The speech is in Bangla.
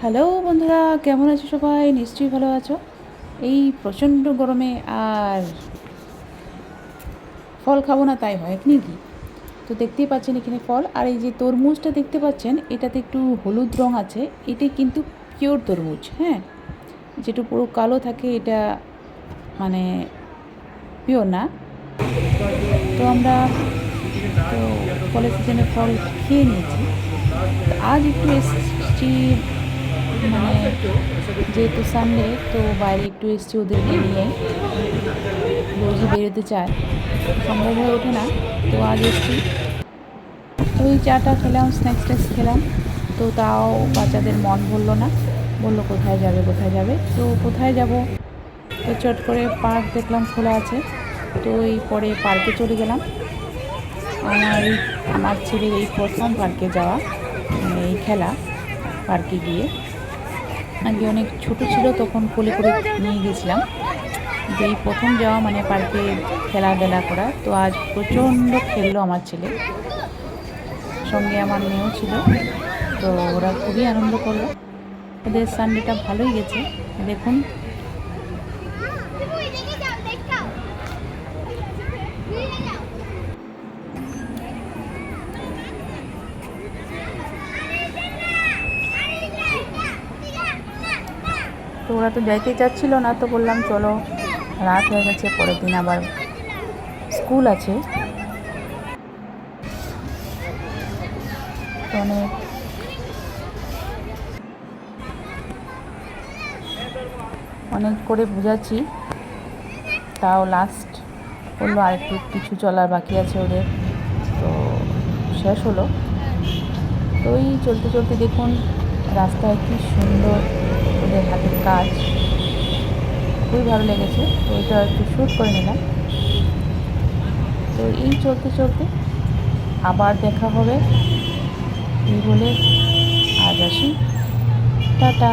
হ্যালো বন্ধুরা, কেমন আছো সবাই? নিশ্চয়ই ভালো আছো। এই প্রচণ্ড গরমে আর ফল খাবো না তাই হয় নাকি? তো দেখতেই পাচ্ছেন এখানে ফল, আর এই যে তরমুজটা দেখতে পাচ্ছেন এটাতে একটু হলুদ রং আছে। এটাই কিন্তু পিওর তরমুজ, হ্যাঁ। যেটা পুরো কালো থাকে এটা মানে পিওর না। তো আমরা তো ফলের সিজনে ফল খেয়ে নিয়েছি। আজ একটু এসছি মানে যেহেতু সানডে, তো বাইরে একটু এসছি ওদেরকে নিয়ে। রোজই বেরোতে চায়, সম্ভব হয়ে ওঠে না, তো আজ এসছি। তো ওই চাটা খেলাম, স্ন্যাক্স খেলাম। তো তাও বাচ্চাদের মন ভরলো না, বললো কোথায় যাবে কোথায় যাবে। তো কোথায় যাব, তো চট করে পার্ক দেখলাম খোলা আছে, তো এই পরে পার্কে চলে গেলাম। আমার ছেলের এই প্রথম পার্কে যাওয়া, মানে এই খেলা পার্কে গিয়ে। আগে অনেক ছোট ছিল তখন কোলে করে নিয়ে গেছিলাম, যে এই প্রথম যাওয়া মানে পার্কে খেলাধুলা করা। তো আজ প্রচণ্ড খেললো আমার ছেলে, সঙ্গে আমার মেয়েও ছিল। তো ওরা খুবই আনন্দ করলো, ওদের সানডেটা ভালোই গেছে। দেখুন তো ওরা তো যাইতে চাচ্ছিল না, তো বললাম চলো, রাত হয়ে গেছে, পরের দিন আবার স্কুল আছে। তো অনেক করে বোঝাচ্ছি, তাও লাস্ট বললো আর একটু কিছু চলার বাকি আছে ওদের, তো শেষ হলো। তো এই চলতে চলতে দেখুন রাস্তায় কি সুন্দর ওদের হাতের কাজ, খুবই ভালো লেগেছে। তো এটা একটু শ্যুট করে নিলাম। তো এই চলতে চলতে আবার দেখা হবে, এই বলে আজ আসি, টাটা।